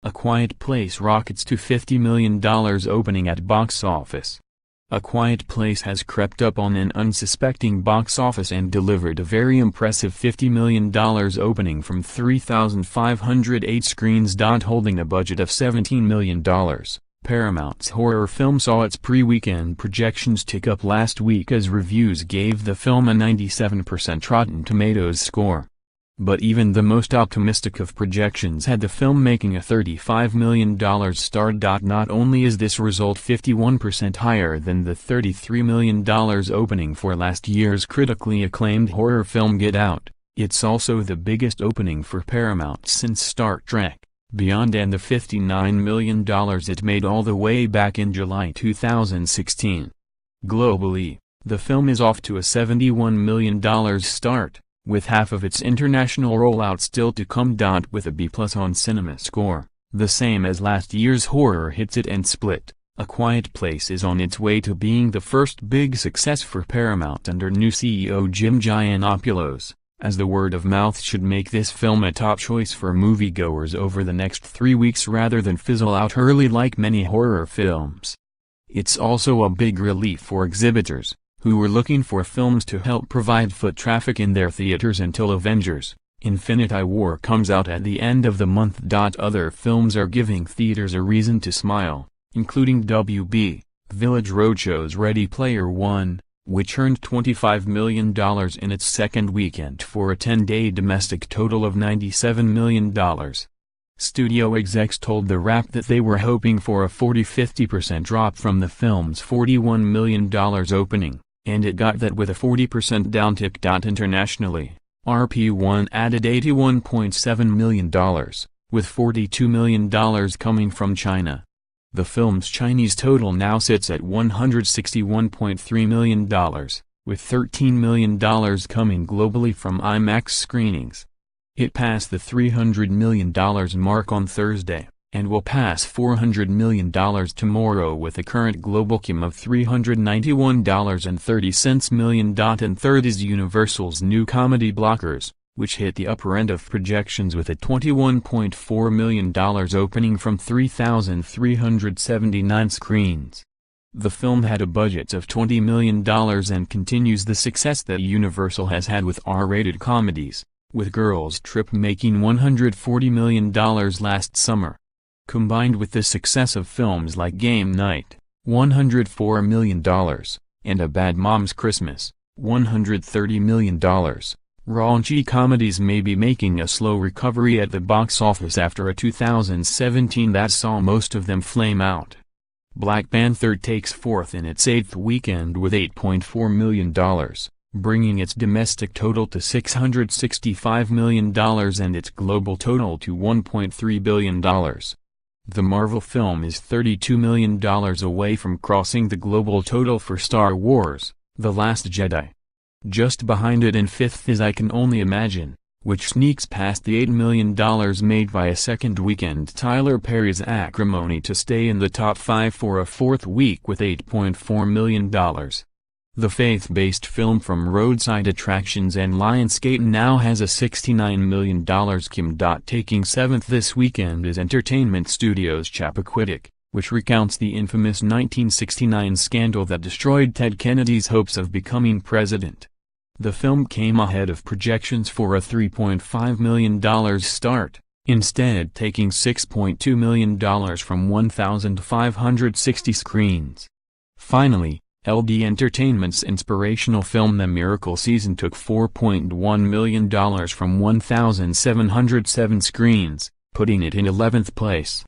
A Quiet Place rockets to $50 million opening at box office. A Quiet Place has crept up on an unsuspecting box office and delivered a very impressive $50 million opening from 3,508 screens. Holding a budget of $17 million, Paramount's horror film saw its pre-weekend projections tick up last week as reviews gave the film a 97% Rotten Tomatoes score. But even the most optimistic of projections had the film making a $35 million start. Not only is this result 51% higher than the $33 million opening for last year's critically acclaimed horror film Get Out, it's also the biggest opening for Paramount since Star Trek Beyond and the $59 million it made all the way back in July 2016. Globally, the film is off to a $71 million start, with half of its international rollout still to come. With a B+ on CinemaScore, the same as last year's horror hits It and Split, A Quiet Place is on its way to being the first big success for Paramount under new CEO Jim Gianopulos, as the word of mouth should make this film a top choice for moviegoers over the next 3 weeks rather than fizzle out early like many horror films. It's also a big relief for exhibitors, who were looking for films to help provide foot traffic in their theaters until Avengers: Infinity War comes out at the end of the month. Other films are giving theaters a reason to smile, including WB, Village Roadshow's Ready Player One, which earned $25 million in its second weekend for a 10-day domestic total of $97 million. Studio execs told TheWrap that they were hoping for a 40–50% drop from the film's $41 million opening, and it got that with a 40% downtick. Internationally, RP1 added $81.7 million, with $42 million coming from China. The film's Chinese total now sits at $161.3 million, with $13 million coming globally from IMAX screenings. It passed the $300 million mark on Thursday, and will pass $400 million tomorrow with a current global cume of $391.30 million. And third is Universal's new comedy Blockers, which hit the upper end of projections with a $21.4 million opening from 3,379 screens. The film had a budget of $20 million and continues the success that Universal has had with R-rated comedies, with Girls Trip making $140 million last summer. Combined with the success of films like Game Night, $104 million, and A Bad Mom's Christmas, $130 million. Raunchy comedies may be making a slow recovery at the box office after a 2017 that saw most of them flame out. Black Panther takes fourth in its 8th weekend with $8.4 million, bringing its domestic total to $665 million and its global total to $1.3 billion. The Marvel film is $32 million away from crossing the global total for Star Wars: The Last Jedi. Just behind it in 5th is I Can Only Imagine, which sneaks past the $8 million made by a second weekend Tyler Perry's Acrimony to stay in the top 5 for a 4th week with $8.4 million. The faith-based film from Roadside Attractions and Lionsgate now has a $69 million cume.Taking. 7th this weekend is Entertainment Studios' Chappaquiddick, which recounts the infamous 1969 scandal that destroyed Ted Kennedy's hopes of becoming president. The film came ahead of projections for a $3.5 million start, instead taking $6.2 million from 1,560 screens. Finally, LD Entertainment's inspirational film The Miracle Season took $4.1 million from 1,707 screens, putting it in 11th place.